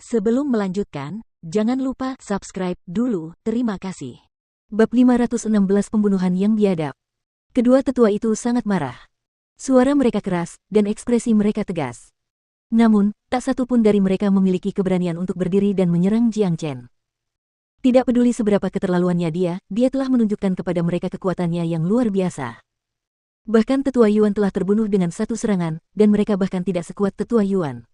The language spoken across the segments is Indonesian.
Sebelum melanjutkan, jangan lupa subscribe dulu, terima kasih. Bab 516 Pembunuhan yang Biadab. Kedua tetua itu sangat marah. Suara mereka keras, dan ekspresi mereka tegas. Namun, tak satu pun dari mereka memiliki keberanian untuk berdiri dan menyerang Jiang Chen. Tidak peduli seberapa keterlaluannya dia telah menunjukkan kepada mereka kekuatannya yang luar biasa. Bahkan tetua Yuan telah terbunuh dengan satu serangan, dan mereka bahkan tidak sekuat tetua Yuan.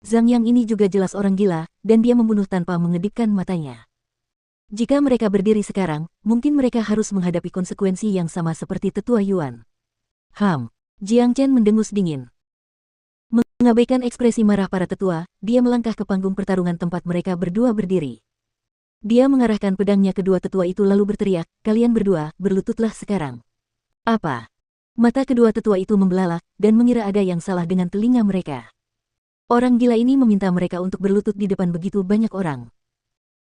Zhang Yang ini juga jelas orang gila, dan dia membunuh tanpa mengedipkan matanya. Jika mereka berdiri sekarang, mungkin mereka harus menghadapi konsekuensi yang sama seperti tetua Yuan. Jiang Chen mendengus dingin. Mengabaikan ekspresi marah para tetua, dia melangkah ke panggung pertarungan tempat mereka berdua berdiri. Dia mengarahkan pedangnya kedua tetua itu lalu berteriak, "Kalian berdua, berlututlah sekarang." Apa? Mata kedua tetua itu membelalak, dan mengira ada yang salah dengan telinga mereka. Orang gila ini meminta mereka untuk berlutut di depan begitu banyak orang.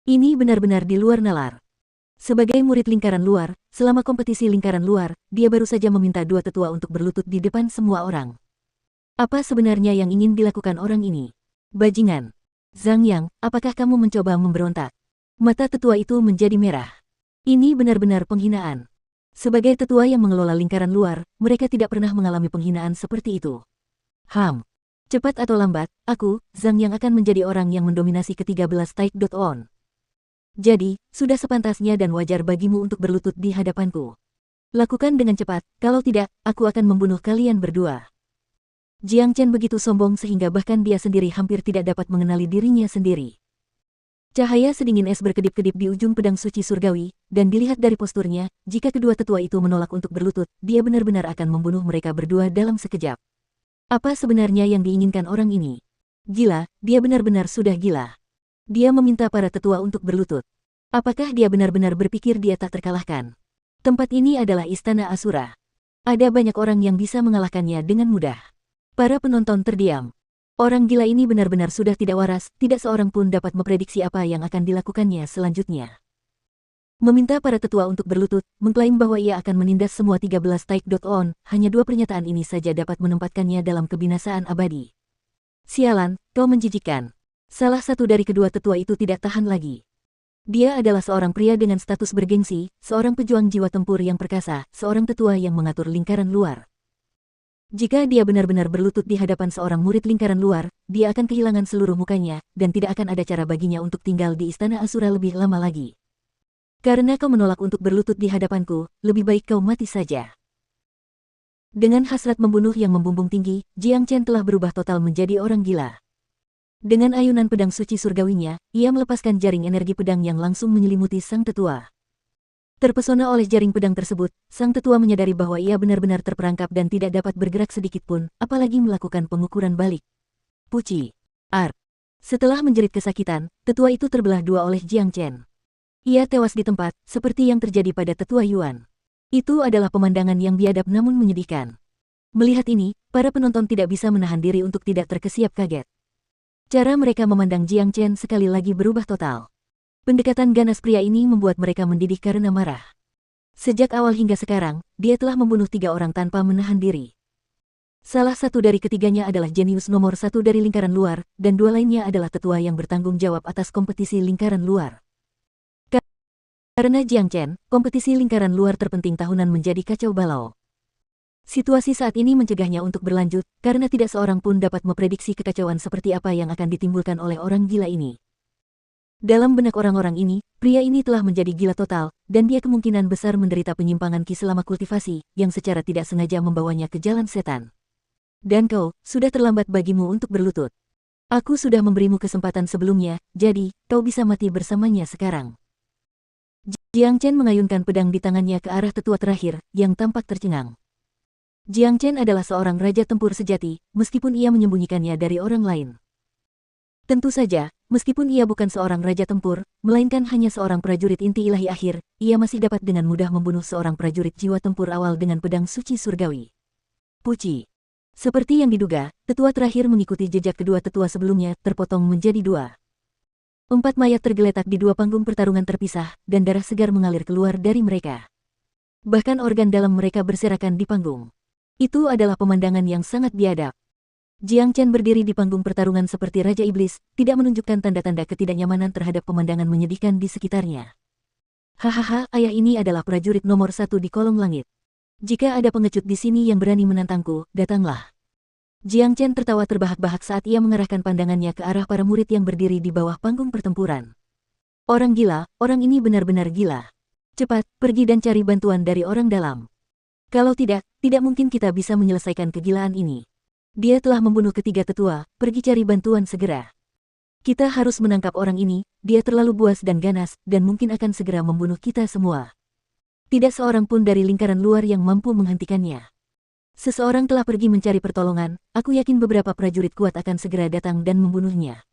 Ini benar-benar di luar nalar. Sebagai murid lingkaran luar, selama kompetisi lingkaran luar, dia baru saja meminta dua tetua untuk berlutut di depan semua orang. Apa sebenarnya yang ingin dilakukan orang ini? Bajingan. Zhang Yang, apakah kamu mencoba memberontak? Mata tetua itu menjadi merah. Ini benar-benar penghinaan. Sebagai tetua yang mengelola lingkaran luar, mereka tidak pernah mengalami penghinaan seperti itu. Cepat atau lambat, aku, Zhang Yang akan menjadi orang yang mendominasi ke-13 Taik.on. Jadi, sudah sepantasnya dan wajar bagimu untuk berlutut di hadapanku. Lakukan dengan cepat, kalau tidak, aku akan membunuh kalian berdua. Jiang Chen begitu sombong sehingga bahkan dia sendiri hampir tidak dapat mengenali dirinya sendiri. Cahaya sedingin es berkedip-kedip di ujung pedang suci surgawi, dan dilihat dari posturnya, jika kedua tetua itu menolak untuk berlutut, dia benar-benar akan membunuh mereka berdua dalam sekejap. Apa sebenarnya yang diinginkan orang ini? Gila, dia benar-benar sudah gila. Dia meminta para tetua untuk berlutut. Apakah dia benar-benar berpikir dia tak terkalahkan? Tempat ini adalah istana Asura. Ada banyak orang yang bisa mengalahkannya dengan mudah. Para penonton terdiam. Orang gila ini benar-benar sudah tidak waras, tidak seorang pun dapat memprediksi apa yang akan dilakukannya selanjutnya. Meminta para tetua untuk berlutut, mengklaim bahwa ia akan menindas semua 13 Taik.on, hanya dua pernyataan ini saja dapat menempatkannya dalam kebinasaan abadi. Sialan, kau menjijikkan. Salah satu dari kedua tetua itu tidak tahan lagi. Dia adalah seorang pria dengan status bergengsi, seorang pejuang jiwa tempur yang perkasa, seorang tetua yang mengatur lingkaran luar. Jika dia benar-benar berlutut di hadapan seorang murid lingkaran luar, dia akan kehilangan seluruh mukanya, dan tidak akan ada cara baginya untuk tinggal di istana Asura lebih lama lagi. Karena kau menolak untuk berlutut di hadapanku, lebih baik kau mati saja. Dengan hasrat membunuh yang membumbung tinggi, Jiang Chen telah berubah total menjadi orang gila. Dengan ayunan pedang suci surgawinya, ia melepaskan jaring energi pedang yang langsung menyelimuti sang tetua. Terpesona oleh jaring pedang tersebut, sang tetua menyadari bahwa ia benar-benar terperangkap dan tidak dapat bergerak sedikitpun, apalagi melakukan pengukuran balik. Puci. Setelah menjerit kesakitan, tetua itu terbelah dua oleh Jiang Chen. Ia tewas di tempat, seperti yang terjadi pada tetua Yuan. Itu adalah pemandangan yang biadab namun menyedihkan. Melihat ini, para penonton tidak bisa menahan diri untuk tidak terkesiap kaget. Cara mereka memandang Jiang Chen sekali lagi berubah total. Pendekatan ganas pria ini membuat mereka mendidih karena marah. Sejak awal hingga sekarang, dia telah membunuh 3 orang tanpa menahan diri. Salah satu dari ketiganya adalah jenius nomor 1 dari lingkaran luar, dan 2 lainnya adalah tetua yang bertanggung jawab atas kompetisi lingkaran luar. Karena Jiang Chen, kompetisi lingkaran luar terpenting tahunan menjadi kacau balau. Situasi saat ini mencegahnya untuk berlanjut, karena tidak seorang pun dapat memprediksi kekacauan seperti apa yang akan ditimbulkan oleh orang gila ini. Dalam benak orang-orang ini, pria ini telah menjadi gila total, dan dia kemungkinan besar menderita penyimpangan ki selama kultivasi, yang secara tidak sengaja membawanya ke jalan setan. Dan kau, sudah terlambat bagimu untuk berlutut. Aku sudah memberimu kesempatan sebelumnya, jadi, kau bisa mati bersamanya sekarang. Jiang Chen mengayunkan pedang di tangannya ke arah tetua terakhir, yang tampak tercengang. Jiang Chen adalah seorang raja tempur sejati, meskipun ia menyembunyikannya dari orang lain. Tentu saja, meskipun ia bukan seorang raja tempur, melainkan hanya seorang prajurit inti ilahi akhir, ia masih dapat dengan mudah membunuh seorang prajurit jiwa tempur awal dengan pedang suci surgawi. Puci. Seperti yang diduga, tetua terakhir mengikuti jejak kedua tetua sebelumnya, terpotong menjadi 2. 4 mayat tergeletak di 2 panggung pertarungan terpisah, dan darah segar mengalir keluar dari mereka. Bahkan organ dalam mereka berserakan di panggung. Itu adalah pemandangan yang sangat biadab. Jiang Chen berdiri di panggung pertarungan seperti Raja Iblis, tidak menunjukkan tanda-tanda ketidaknyamanan terhadap pemandangan menyedihkan di sekitarnya. Hahaha, ayah ini adalah prajurit nomor 1 di kolong langit. Jika ada pengecut di sini yang berani menantangku, datanglah. Jiang Chen tertawa terbahak-bahak saat ia mengarahkan pandangannya ke arah para murid yang berdiri di bawah panggung pertempuran. Orang gila, orang ini benar-benar gila. Cepat, pergi dan cari bantuan dari orang dalam. Kalau tidak, tidak mungkin kita bisa menyelesaikan kegilaan ini. Dia telah membunuh ketiga tetua, pergi cari bantuan segera. Kita harus menangkap orang ini, dia terlalu buas dan ganas, dan mungkin akan segera membunuh kita semua. Tidak seorang pun dari lingkaran luar yang mampu menghentikannya. Seseorang telah pergi mencari pertolongan, aku yakin beberapa prajurit kuat akan segera datang dan membunuhnya.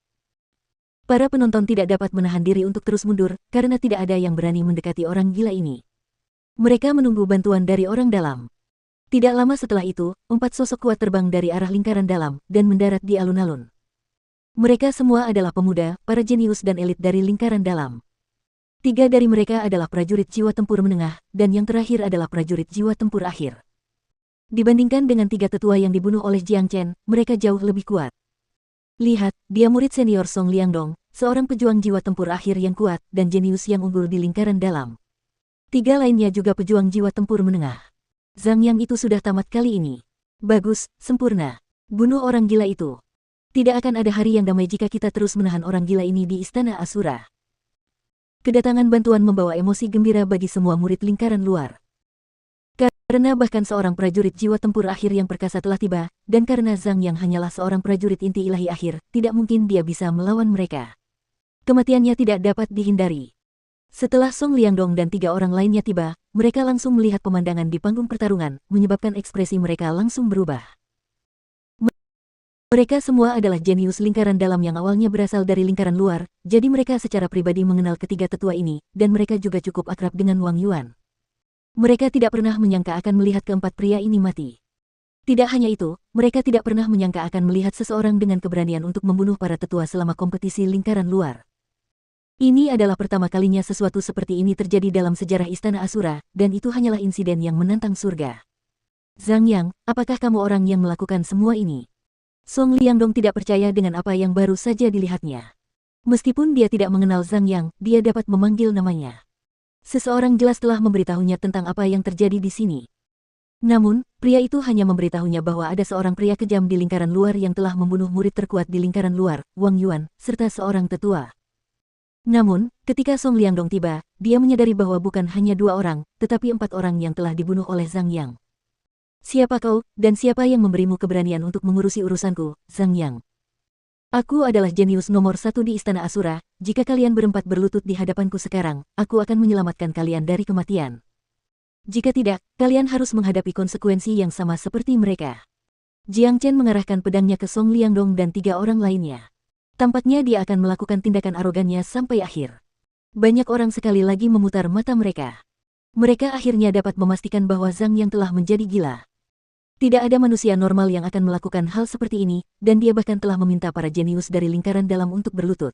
Para penonton tidak dapat menahan diri untuk terus mundur, karena tidak ada yang berani mendekati orang gila ini. Mereka menunggu bantuan dari orang dalam. Tidak lama setelah itu, 4 sosok kuat terbang dari arah lingkaran dalam, dan mendarat di alun-alun. Mereka semua adalah pemuda, para jenius dan elit dari lingkaran dalam. 3 dari mereka adalah prajurit jiwa tempur menengah, dan yang terakhir adalah prajurit jiwa tempur akhir. Dibandingkan dengan 3 tetua yang dibunuh oleh Jiang Chen, mereka jauh lebih kuat. Lihat, dia murid senior Song Liangdong, seorang pejuang jiwa tempur akhir yang kuat, dan jenius yang unggul di lingkaran dalam. 3 lainnya juga pejuang jiwa tempur menengah. Zhang Yang itu sudah tamat kali ini. Bagus, sempurna. Bunuh orang gila itu. Tidak akan ada hari yang damai jika kita terus menahan orang gila ini di Istana Asura. Kedatangan bantuan membawa emosi gembira bagi semua murid lingkaran luar. Karena bahkan seorang prajurit jiwa tempur akhir yang perkasa telah tiba, dan karena Zhang Yang hanyalah seorang prajurit inti ilahi akhir, tidak mungkin dia bisa melawan mereka. Kematiannya tidak dapat dihindari. Setelah Song Liangdong dan 3 orang lainnya tiba, mereka langsung melihat pemandangan di panggung pertarungan, menyebabkan ekspresi mereka langsung berubah. Mereka semua adalah jenius lingkaran dalam yang awalnya berasal dari lingkaran luar, jadi mereka secara pribadi mengenal ketiga tetua ini, dan mereka juga cukup akrab dengan Wang Yuan. Mereka tidak pernah menyangka akan melihat keempat pria ini mati. Tidak hanya itu, mereka tidak pernah menyangka akan melihat seseorang dengan keberanian untuk membunuh para tetua selama kompetisi lingkaran luar. Ini adalah pertama kalinya sesuatu seperti ini terjadi dalam sejarah Istana Asura, dan itu hanyalah insiden yang menantang surga. Zhang Yang, apakah kamu orang yang melakukan semua ini? Song Liangdong tidak percaya dengan apa yang baru saja dilihatnya. Meskipun dia tidak mengenal Zhang Yang, dia dapat memanggil namanya. Seseorang jelas telah memberitahunya tentang apa yang terjadi di sini. Namun, pria itu hanya memberitahunya bahwa ada seorang pria kejam di lingkaran luar yang telah membunuh murid terkuat di lingkaran luar, Wang Yuan, serta seorang tetua. Namun, ketika Song Liangdong tiba, dia menyadari bahwa bukan hanya 2 orang, tetapi 4 orang yang telah dibunuh oleh Zhang Yang. Siapa kau, dan siapa yang memberimu keberanian untuk mengurusi urusanku, Zhang Yang? Aku adalah jenius nomor 1 di Istana Asura, jika kalian berempat berlutut di hadapanku sekarang, aku akan menyelamatkan kalian dari kematian. Jika tidak, kalian harus menghadapi konsekuensi yang sama seperti mereka. Jiang Chen mengarahkan pedangnya ke Song Liangdong dan 3 orang lainnya. Tampaknya dia akan melakukan tindakan arogannya sampai akhir. Banyak orang sekali lagi memutar mata mereka. Mereka akhirnya dapat memastikan bahwa Zhang Yang telah menjadi gila. Tidak ada manusia normal yang akan melakukan hal seperti ini, dan dia bahkan telah meminta para jenius dari lingkaran dalam untuk berlutut.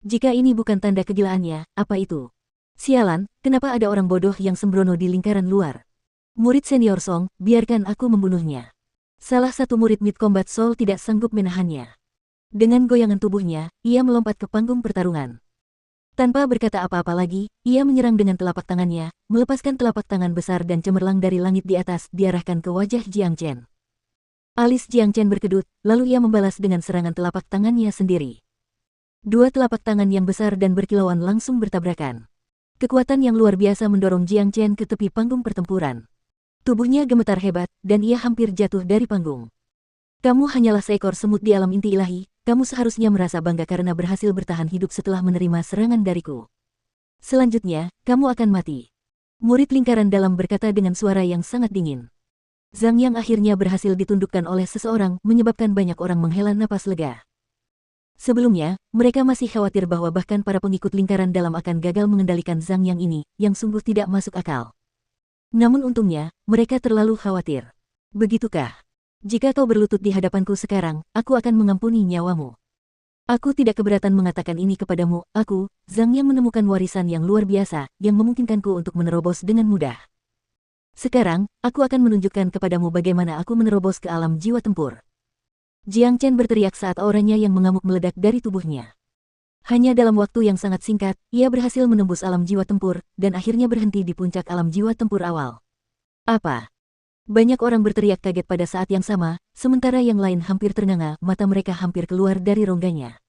Jika ini bukan tanda kegilaannya, apa itu? Sialan, kenapa ada orang bodoh yang sembrono di lingkaran luar? Murid senior Song, biarkan aku membunuhnya. Salah satu murid Mid Combat Soul tidak sanggup menahannya. Dengan goyangan tubuhnya, ia melompat ke panggung pertarungan. Tanpa berkata apa-apa lagi, ia menyerang dengan telapak tangannya, melepaskan telapak tangan besar dan cemerlang dari langit di atas diarahkan ke wajah Jiang Chen. Alis Jiang Chen berkedut, lalu ia membalas dengan serangan telapak tangannya sendiri. 2 telapak tangan yang besar dan berkilauan langsung bertabrakan. Kekuatan yang luar biasa mendorong Jiang Chen ke tepi panggung pertempuran. Tubuhnya gemetar hebat, dan ia hampir jatuh dari panggung. Kamu hanyalah seekor semut di alam inti ilahi, kamu seharusnya merasa bangga karena berhasil bertahan hidup setelah menerima serangan dariku. Selanjutnya, kamu akan mati. Murid lingkaran dalam berkata dengan suara yang sangat dingin. Zhang Yang akhirnya berhasil ditundukkan oleh seseorang, menyebabkan banyak orang menghela napas lega. Sebelumnya, mereka masih khawatir bahwa bahkan para pengikut lingkaran dalam akan gagal mengendalikan Zhang Yang ini, yang sungguh tidak masuk akal. Namun untungnya, mereka terlalu khawatir. Begitukah? Jika kau berlutut di hadapanku sekarang, aku akan mengampuni nyawamu. Aku tidak keberatan mengatakan ini kepadamu, aku, Zhang Yang menemukan warisan yang luar biasa, yang memungkinkanku untuk menerobos dengan mudah. Sekarang, aku akan menunjukkan kepadamu bagaimana aku menerobos ke alam jiwa tempur. Jiang Chen berteriak saat auranya yang mengamuk meledak dari tubuhnya. Hanya dalam waktu yang sangat singkat, ia berhasil menembus alam jiwa tempur, dan akhirnya berhenti di puncak alam jiwa tempur awal. Apa? Banyak orang berteriak kaget pada saat yang sama, sementara yang lain hampir ternganga, mata mereka hampir keluar dari rongganya.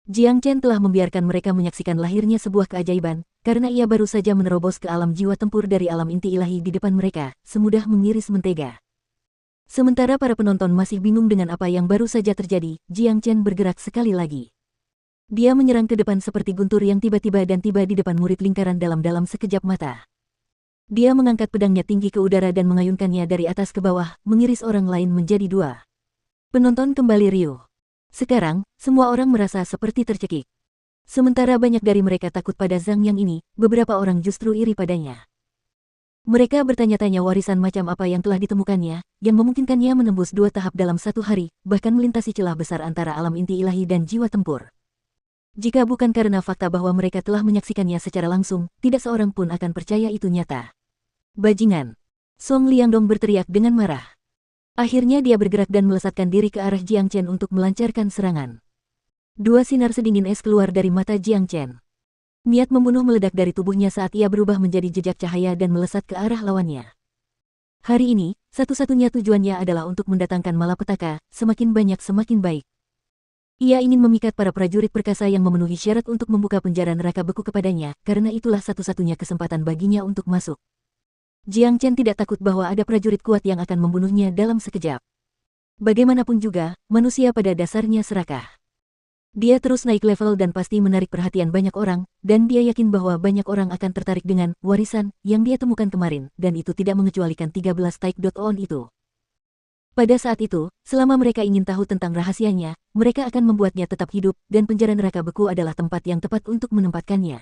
Jiang Chen telah membiarkan mereka menyaksikan lahirnya sebuah keajaiban, karena ia baru saja menerobos ke alam jiwa tempur dari alam inti ilahi di depan mereka, semudah mengiris mentega. Sementara para penonton masih bingung dengan apa yang baru saja terjadi, Jiang Chen bergerak sekali lagi. Dia menyerang ke depan seperti guntur yang tiba-tiba dan tiba di depan murid lingkaran dalam sekejap mata. Dia mengangkat pedangnya tinggi ke udara dan mengayunkannya dari atas ke bawah, mengiris orang lain menjadi dua. Penonton kembali riuh. Sekarang, semua orang merasa seperti tercekik. Sementara banyak dari mereka takut pada Zhang Yang ini, beberapa orang justru iri padanya. Mereka bertanya-tanya warisan macam apa yang telah ditemukannya, yang memungkinkannya menembus 2 tahap dalam 1 hari, bahkan melintasi celah besar antara alam inti ilahi dan jiwa tempur. Jika bukan karena fakta bahwa mereka telah menyaksikannya secara langsung, tidak seorang pun akan percaya itu nyata. Bajingan! Song Liangdong berteriak dengan marah. Akhirnya dia bergerak dan melesatkan diri ke arah Jiang Chen untuk melancarkan serangan. 2 sinar sedingin es keluar dari mata Jiang Chen. Niat membunuh meledak dari tubuhnya saat ia berubah menjadi jejak cahaya dan melesat ke arah lawannya. Hari ini, satu-satunya tujuannya adalah untuk mendatangkan malapetaka, semakin banyak semakin baik. Ia ingin memikat para prajurit perkasa yang memenuhi syarat untuk membuka penjara neraka beku kepadanya, karena itulah satu-satunya kesempatan baginya untuk masuk. Jiang Chen tidak takut bahwa ada prajurit kuat yang akan membunuhnya dalam sekejap. Bagaimanapun juga, manusia pada dasarnya serakah. Dia terus naik level dan pasti menarik perhatian banyak orang, dan dia yakin bahwa banyak orang akan tertarik dengan warisan yang dia temukan kemarin, dan itu tidak mengecualikan 13 Taik.on itu. Pada saat itu, selama mereka ingin tahu tentang rahasianya, mereka akan membuatnya tetap hidup, dan penjara neraka beku adalah tempat yang tepat untuk menempatkannya.